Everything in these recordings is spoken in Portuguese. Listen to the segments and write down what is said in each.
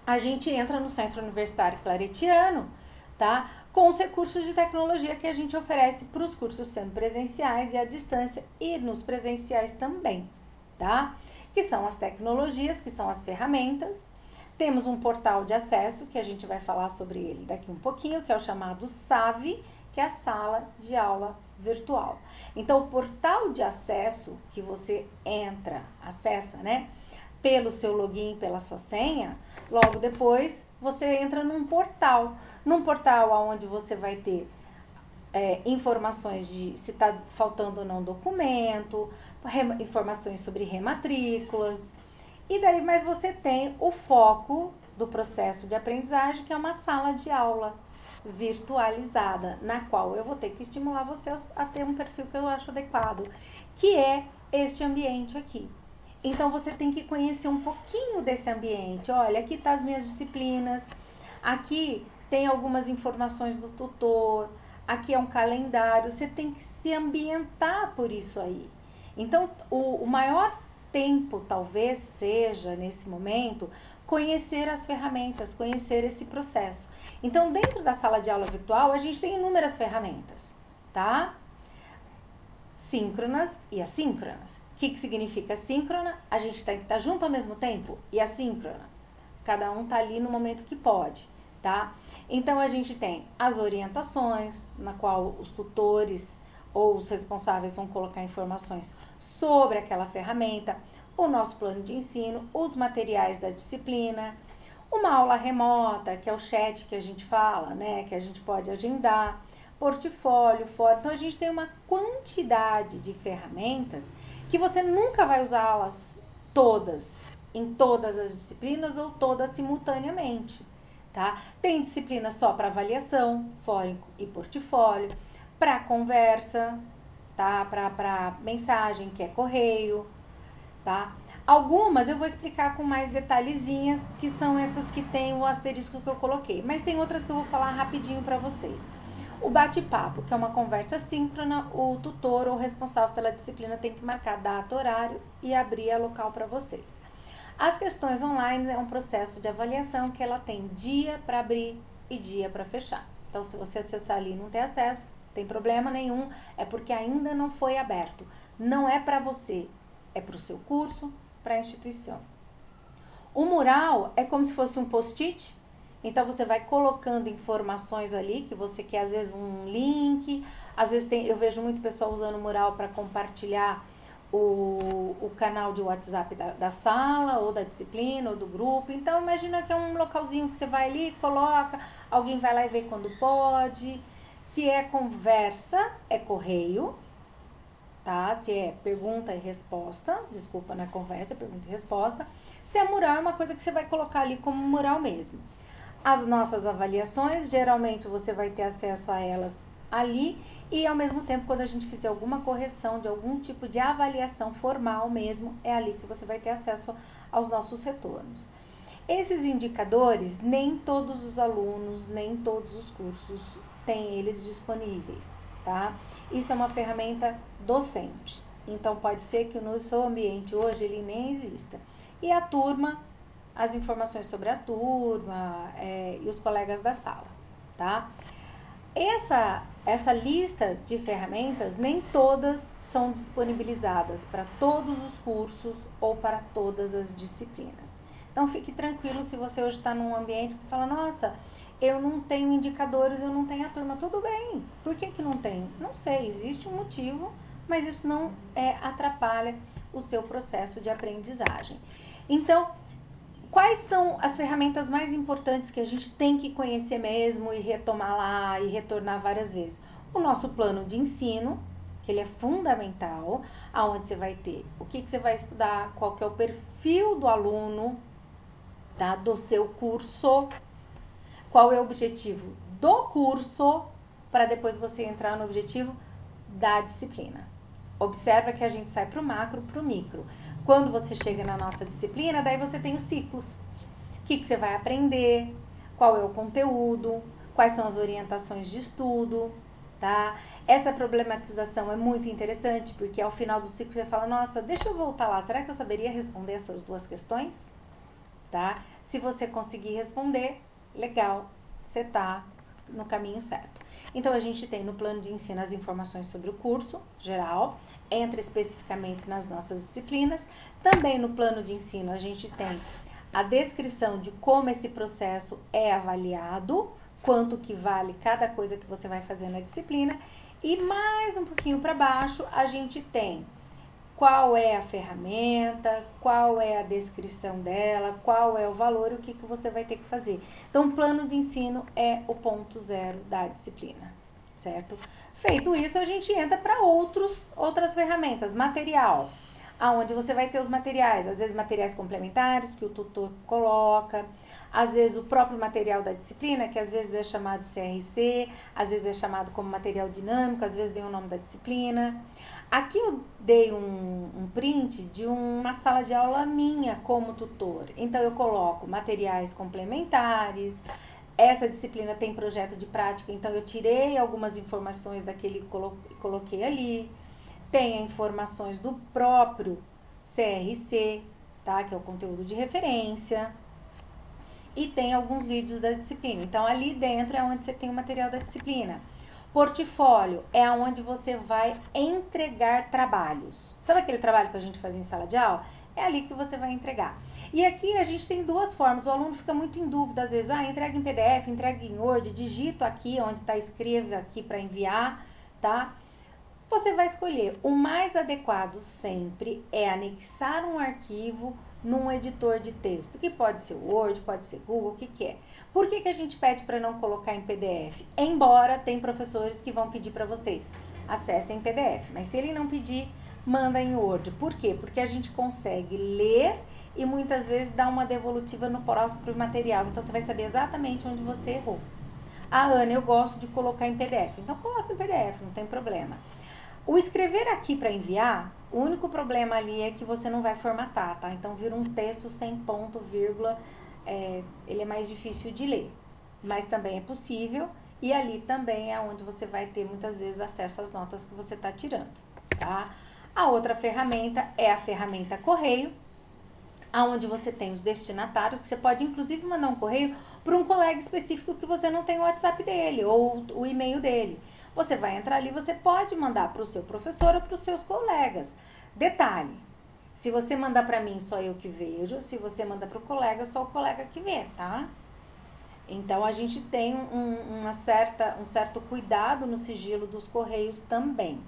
a gente entra no Centro Universitário Claretiano, tá? Com os recursos de tecnologia que a gente oferece para os cursos sendo presenciais e à distância e nos presenciais também, tá? Que são as tecnologias, que são as ferramentas. Temos um portal de acesso, que a gente vai falar sobre ele daqui um pouquinho, que é o chamado SAVE, que é a Sala de Aula Virtual. Então, o portal de acesso que você entra, acessa, né? Pelo seu login, pela sua senha, logo depois você entra num portal onde você vai ter informações de se está faltando ou não documento, informações sobre rematrículas, e daí mais você tem o foco do processo de aprendizagem, que é uma sala de aula virtualizada, na qual eu vou ter que estimular você a ter um perfil que eu acho adequado, que é este ambiente aqui. Então, você tem que conhecer um pouquinho desse ambiente. Olha, aqui tá as minhas disciplinas, aqui tem algumas informações do tutor, aqui é um calendário, você tem que se ambientar por isso aí. Então, o maior tempo, talvez, seja, nesse momento, conhecer as ferramentas, conhecer esse processo. Então, dentro da sala de aula virtual, a gente tem inúmeras ferramentas, tá? Síncronas e assíncronas. O que significa síncrona? A gente tem que estar junto ao mesmo tempo. E assíncrona? Cada um tá ali no momento que pode, tá? Então, a gente tem as orientações, na qual os tutores ou os responsáveis vão colocar informações sobre aquela ferramenta, o nosso plano de ensino, os materiais da disciplina, uma aula remota, que é o chat que a gente fala, né? Que a gente pode agendar, portfólio, fora. Então, a gente tem uma quantidade de ferramentas que você nunca vai usá-las todas, em todas as disciplinas ou todas simultaneamente, tá? Tem disciplina só para avaliação, fórum e portfólio, para conversa, tá? Para mensagem, que é correio, tá? Algumas eu vou explicar com mais detalhezinhas, que são essas que tem o asterisco que eu coloquei, mas tem outras que eu vou falar rapidinho para vocês. O bate-papo, que é uma conversa síncrona, o tutor ou responsável pela disciplina tem que marcar data, horário e abrir a local para vocês. As questões online é um processo de avaliação que ela tem dia para abrir e dia para fechar. Então, se você acessar ali e não ter acesso, não tem problema nenhum, é porque ainda não foi aberto. Não é para você, é para o seu curso, para a instituição. O mural é como se fosse um post-it. Então, você vai colocando informações ali, que você quer, às vezes, um link. Às vezes, eu vejo muito pessoal usando o mural para compartilhar o canal de WhatsApp da sala, ou da disciplina, ou do grupo. Então, imagina que é um localzinho que você vai ali, coloca, alguém vai lá e vê quando pode. Se é conversa, é correio, tá? Se é pergunta e resposta, desculpa, não é conversa, é pergunta e resposta. Se é mural, é uma coisa que você vai colocar ali como mural mesmo. As nossas avaliações, geralmente você vai ter acesso a elas ali, e ao mesmo tempo, quando a gente fizer alguma correção de algum tipo de avaliação formal mesmo, é ali que você vai ter acesso aos nossos retornos. Esses indicadores, nem todos os alunos, nem todos os cursos têm eles disponíveis, tá? Isso é uma ferramenta docente, então pode ser que no seu ambiente hoje ele nem exista. E a turma, as informações sobre a turma e os colegas da sala, tá? Essa lista de ferramentas, nem todas são disponibilizadas para todos os cursos ou para todas as disciplinas. Então, fique tranquilo se você hoje está num ambiente que você fala, nossa, eu não tenho indicadores, eu não tenho a turma. Tudo bem, por que não tem? Não sei, existe um motivo, mas isso não atrapalha o seu processo de aprendizagem. Então, quais são as ferramentas mais importantes que a gente tem que conhecer mesmo e retomar lá e retornar várias vezes? O nosso plano de ensino, que ele é fundamental, aonde você vai ter o que você vai estudar, qual que é o perfil do aluno, tá? Do seu curso, qual é o objetivo do curso, para depois você entrar no objetivo da disciplina. Observa que a gente sai para o macro, para o micro. Quando você chega na nossa disciplina, daí você tem os ciclos. O que você vai aprender, qual é o conteúdo, quais são as orientações de estudo, tá? Essa problematização é muito interessante, porque ao final do ciclo você fala, nossa, deixa eu voltar lá, será que eu saberia responder essas duas questões? Tá? Se você conseguir responder, legal, você está no caminho certo. Então, a gente tem no plano de ensino as informações sobre o curso geral, entra especificamente nas nossas disciplinas. Também no plano de ensino, a gente tem a descrição de como esse processo é avaliado, quanto que vale cada coisa que você vai fazer na disciplina. E mais um pouquinho para baixo, a gente tem qual é a ferramenta, qual é a descrição dela, qual é o valor e o que você vai ter que fazer. Então, o plano de ensino é o ponto zero da disciplina, certo? Feito isso, a gente entra para outras ferramentas, material, aonde você vai ter os materiais, às vezes materiais complementares que o tutor coloca, às vezes o próprio material da disciplina, que às vezes é chamado de CRC, às vezes é chamado como material dinâmico, às vezes tem o nome da disciplina. Aqui eu dei um print de uma sala de aula minha como tutor. Então, eu coloco materiais complementares. Essa disciplina tem projeto de prática, então eu tirei algumas informações daquele e coloquei ali. Tem informações do próprio CRC, tá? Que é o conteúdo de referência. E tem alguns vídeos da disciplina. Então, ali dentro é onde você tem o material da disciplina. Portfólio é onde você vai entregar trabalhos. Sabe aquele trabalho que a gente faz em sala de aula? É ali que você vai entregar. E aqui a gente tem duas formas. O aluno fica muito em dúvida, às vezes, entrega em PDF, entrega em Word, digito aqui onde está, escreva aqui para enviar, tá? Você vai escolher. O mais adequado sempre é anexar um arquivo num editor de texto, que pode ser Word, pode ser Google, o que é. Por que a gente pede para não colocar em PDF? Embora tem professores que vão pedir para vocês, acessem em PDF, mas se ele não pedir, manda em Word. Por quê? Porque a gente consegue ler e muitas vezes dar uma devolutiva no próprio material, então você vai saber exatamente onde você errou. Ana, eu gosto de colocar em PDF, então coloca em PDF, não tem problema. O escrever aqui para enviar, o único problema ali é que você não vai formatar, tá? Então, vira um texto sem ponto, vírgula, ele é mais difícil de ler. Mas também é possível e ali também é onde você vai ter muitas vezes acesso às notas que você está tirando, tá? A outra ferramenta é a ferramenta correio, onde você tem os destinatários, que você pode inclusive mandar um correio para um colega específico que você não tem o WhatsApp dele ou o e-mail dele. Você vai entrar ali, você pode mandar para o seu professor ou para os seus colegas. Detalhe, se você mandar para mim, só eu que vejo. Se você mandar para o colega, só o colega que vê, tá? Então, a gente tem um certo cuidado no sigilo dos correios também,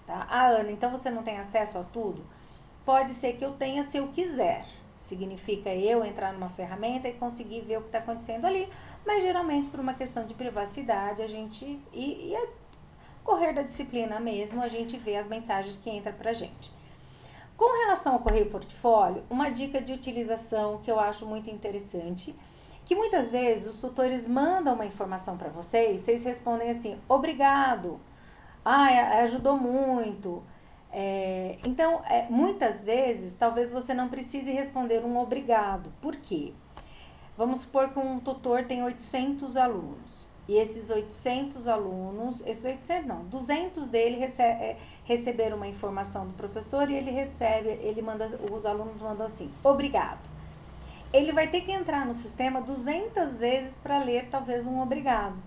tá? Ana, então você não tem acesso a tudo? Pode ser que eu tenha se eu quiser. Significa eu entrar numa ferramenta e conseguir ver o que está acontecendo ali. Mas, geralmente, por uma questão de privacidade, a gente... correr da disciplina mesmo, a gente vê as mensagens que entram pra gente. Com relação ao correio portfólio, uma dica de utilização que eu acho muito interessante, que muitas vezes os tutores mandam uma informação para vocês respondem assim, obrigado, ajudou muito. Então, muitas vezes, talvez você não precise responder um obrigado. Por quê? Vamos supor que um tutor tem 800 alunos. E esses 800 alunos, 200 dele receberam uma informação do professor e os alunos mandam assim, obrigado. Ele vai ter que entrar no sistema 200 vezes para ler talvez um obrigado.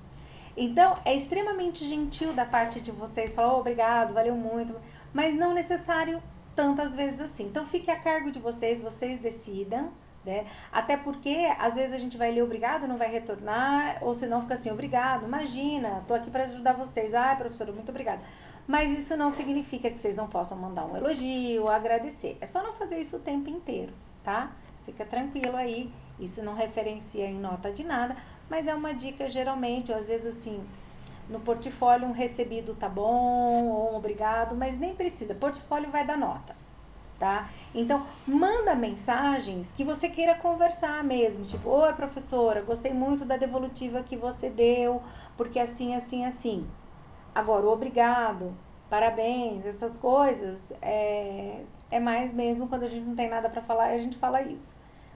Então, é extremamente gentil da parte de vocês falar obrigado, valeu muito, mas não necessário tantas vezes assim. Então, fique a cargo de vocês decidam. Né? Até porque, às vezes, a gente vai ler obrigado, não vai retornar, ou senão fica assim, obrigado, imagina, tô aqui para ajudar vocês. Professora, muito obrigada. Mas isso não significa que vocês não possam mandar um elogio, agradecer. É só não fazer isso o tempo inteiro, tá? Fica tranquilo aí, isso não referencia em nota de nada, mas é uma dica geralmente, ou às vezes assim, no portfólio um recebido tá bom, ou um obrigado, mas nem precisa, portfólio vai dar nota. Tá? Então, manda mensagens que você queira conversar mesmo, tipo, oi professora, gostei muito da devolutiva que você deu, porque assim, assim, assim. Agora, o obrigado, parabéns, essas coisas, é mais mesmo quando a gente não tem nada para falar, a gente fala isso,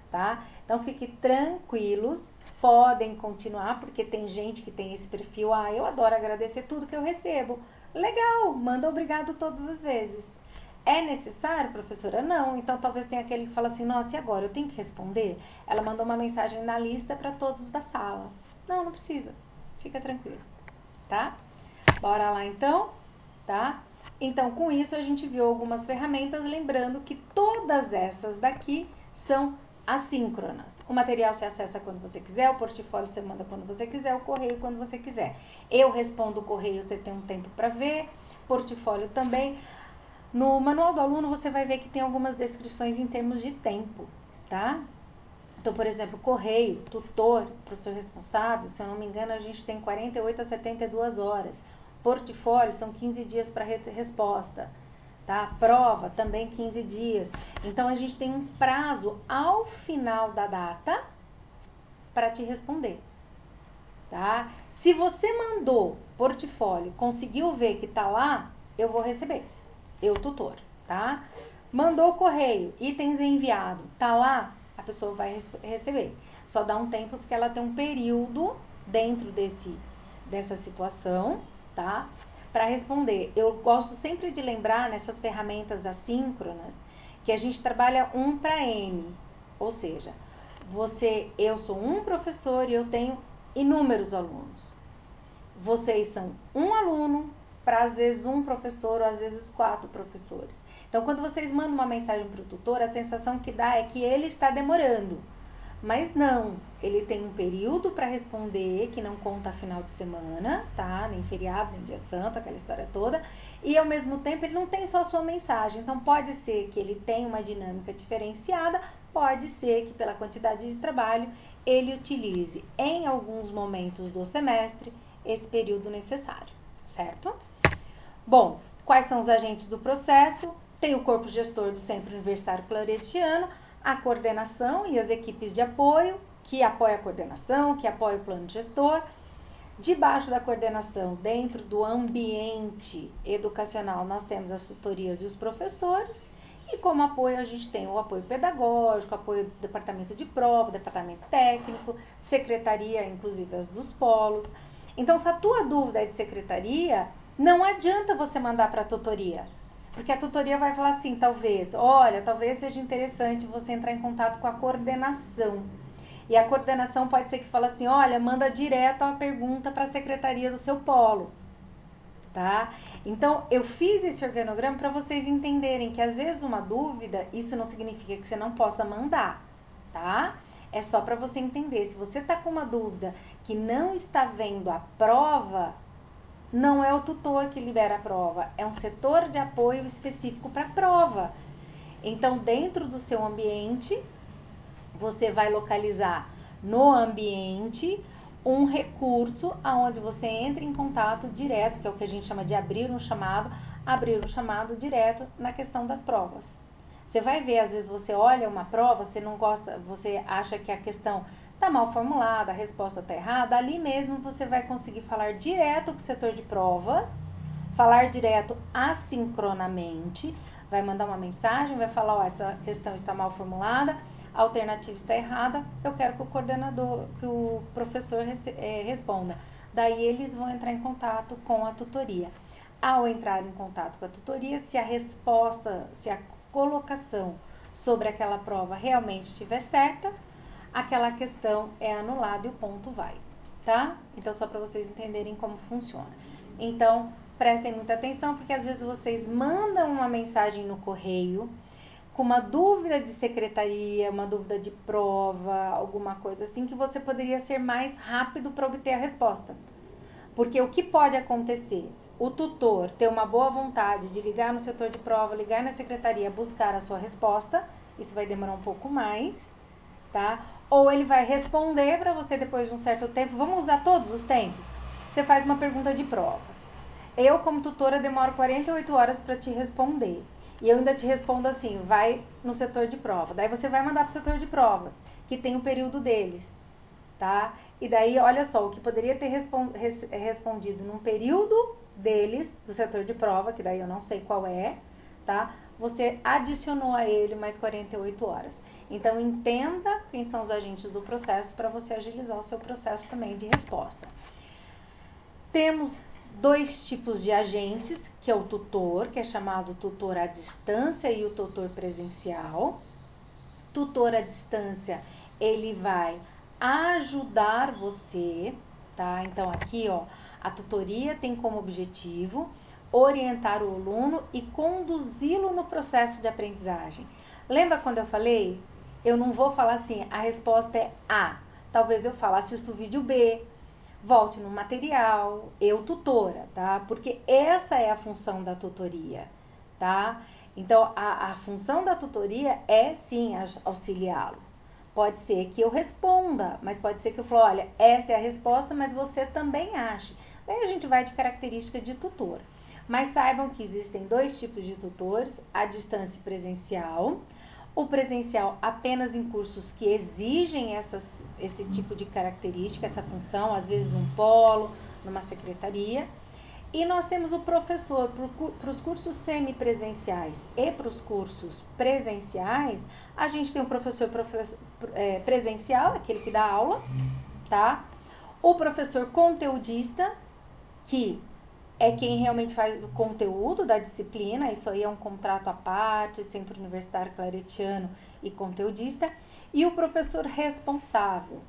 tá? Então, fiquem tranquilos, podem continuar, porque tem gente que tem esse perfil, eu adoro agradecer tudo que eu recebo. Legal, manda obrigado todas as vezes. É necessário, professora? Não. Então, talvez tenha aquele que fala assim, nossa, e agora? Eu tenho que responder? Ela mandou uma mensagem na lista para todos da sala. Não, não precisa. Fica tranquilo, tá? Bora lá, então, tá? Então, com isso, a gente viu algumas ferramentas, lembrando que todas essas daqui são assíncronas. O material você acessa quando você quiser, o portfólio você manda quando você quiser, o correio quando você quiser. Eu respondo o correio, você tem um tempo para ver, portfólio também. No manual do aluno, você vai ver que tem algumas descrições em termos de tempo, tá? Então, por exemplo, correio, tutor, professor responsável, se eu não me engano, a gente tem 48 a 72 horas. Portfólio são 15 dias para resposta, tá? Prova também 15 dias. Então, a gente tem um prazo ao final da data para te responder, tá? Se você mandou portfólio, conseguiu ver que tá lá, eu vou receber. Eu, tutor, tá? Mandou correio, itens enviado, tá lá, a pessoa vai receber. Só dá um tempo porque ela tem um período dentro dessa situação, tá? Para responder. Eu gosto sempre de lembrar nessas ferramentas assíncronas que a gente trabalha 1 para N. Ou seja, eu sou um professor e eu tenho inúmeros alunos. Vocês são um aluno para às vezes um professor ou às vezes 4 professores. Então, quando vocês mandam uma mensagem para o tutor, a sensação que dá é que ele está demorando. Mas não, ele tem um período para responder, que não conta final de semana, tá? Nem feriado, nem dia santo, aquela história toda. E ao mesmo tempo, ele não tem só a sua mensagem. Então, pode ser que ele tenha uma dinâmica diferenciada, pode ser que pela quantidade de trabalho, ele utilize em alguns momentos do semestre esse período necessário, certo? Bom, quais são os agentes do processo? Tem o corpo gestor do Centro Universitário Claretiano, a coordenação e as equipes de apoio, que apoia a coordenação, que apoia o plano gestor. Debaixo da coordenação, dentro do ambiente educacional, nós temos as tutorias e os professores. E como apoio, a gente tem o apoio pedagógico, apoio do departamento de prova, departamento técnico, secretaria, inclusive as dos polos. Então, se a tua dúvida é de secretaria, não adianta você mandar para a tutoria, porque a tutoria vai falar assim, talvez seja interessante você entrar em contato com a coordenação. E a coordenação pode ser que fale assim, olha, manda direto a pergunta para a secretaria do seu polo, tá? Então, eu fiz esse organograma para vocês entenderem que às vezes uma dúvida, isso não significa que você não possa mandar, tá? É só para você entender, se você está com uma dúvida que não está vendo a prova, não é o tutor que libera a prova, é um setor de apoio específico para a prova. Então, dentro do seu ambiente, você vai localizar no ambiente um recurso onde você entra em contato direto, que é o que a gente chama de abrir um chamado direto na questão das provas. Você vai ver, às vezes você olha uma prova, você não gosta, você acha que a questão está mal formulada, a resposta está errada, ali mesmo você vai conseguir falar direto com o setor de provas, falar direto assincronamente, vai mandar uma mensagem, vai falar, ó, essa questão está mal formulada, a alternativa está errada, eu quero que o coordenador, que o professor responda. Daí eles vão entrar em contato com a tutoria. Ao entrar em contato com a tutoria, se a resposta, se a colocação sobre aquela prova realmente estiver certa, aquela questão é anulada e o ponto vai, tá? Então, só para vocês entenderem como funciona. Então, prestem muita atenção, porque às vezes vocês mandam uma mensagem no correio com uma dúvida de secretaria, uma dúvida de prova, alguma coisa assim, que você poderia ser mais rápido para obter a resposta. Porque o que pode acontecer? O tutor ter uma boa vontade de ligar no setor de prova, ligar na secretaria, buscar a sua resposta, isso vai demorar um pouco mais, tá? Ou ele vai responder para você depois de um certo tempo. Vamos usar todos os tempos? Você faz uma pergunta de prova. Eu, como tutora, demoro 48 horas para te responder. E eu ainda te respondo assim, vai no setor de prova. Daí você vai mandar para o setor de provas, que tem o período deles, tá? E daí, olha só, o que poderia ter respondido num período deles, do setor de prova, que daí eu não sei qual é, tá? Você adicionou a ele mais 48 horas. Então, entenda quem são os agentes do processo para você agilizar o seu processo também de resposta. Temos dois tipos de agentes, que é o tutor, que é chamado tutor à distância, e o tutor presencial. Tutor à distância, ele vai ajudar você, tá? Então, aqui, ó, a tutoria tem como objetivo orientar o aluno e conduzi-lo no processo de aprendizagem. Lembra quando eu falei? Eu não vou falar assim, a resposta é A. Talvez eu fale, assista o vídeo B, volte no material, eu tutora, tá? Porque essa é a função da tutoria, tá? Então, a função da tutoria é, sim, auxiliá-lo. Pode ser que eu responda, mas pode ser que eu fale, olha, essa é a resposta, mas você também ache. Daí a gente vai de característica de tutor. Mas saibam que existem dois tipos de tutores, a distância e presencial. O presencial apenas em cursos que exigem esse tipo de característica, essa função, às vezes num polo, numa secretaria. E nós temos o professor para os cursos semipresenciais e para os cursos presenciais. A gente tem o professor presencial, aquele que dá aula, tá? O professor conteudista, que é quem realmente faz o conteúdo da disciplina. Isso aí é um contrato à parte, Centro Universitário Claretiano e conteudista. E o professor responsável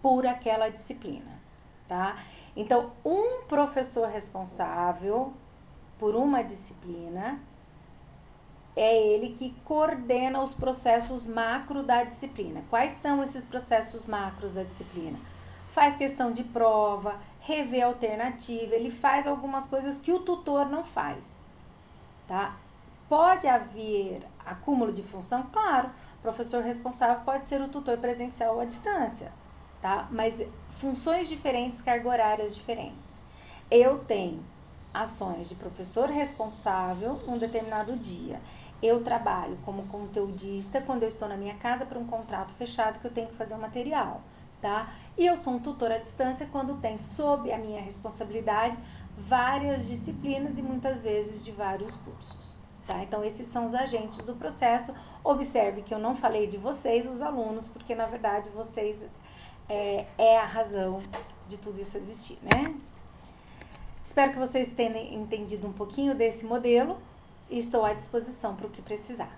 por aquela disciplina, tá? Então, um professor responsável por uma disciplina é ele que coordena os processos macro da disciplina. Quais são esses processos macros da disciplina? Faz questão de prova, revê alternativa, ele faz algumas coisas que o tutor não faz, tá? Pode haver acúmulo de função? Claro, o professor responsável pode ser o tutor presencial à distância, tá? Mas funções diferentes, carga horárias diferentes. Eu tenho ações de professor responsável um determinado dia. Eu trabalho como conteudista quando eu estou na minha casa para um contrato fechado que eu tenho que fazer um material, tá? E eu sou um tutor à distância quando tem sob a minha responsabilidade várias disciplinas e muitas vezes de vários cursos, tá? Então, esses são os agentes do processo. Observe que eu não falei de vocês, os alunos, porque na verdade vocês é a razão de tudo isso existir, né? Espero que vocês tenham entendido um pouquinho desse modelo e estou à disposição para o que precisar.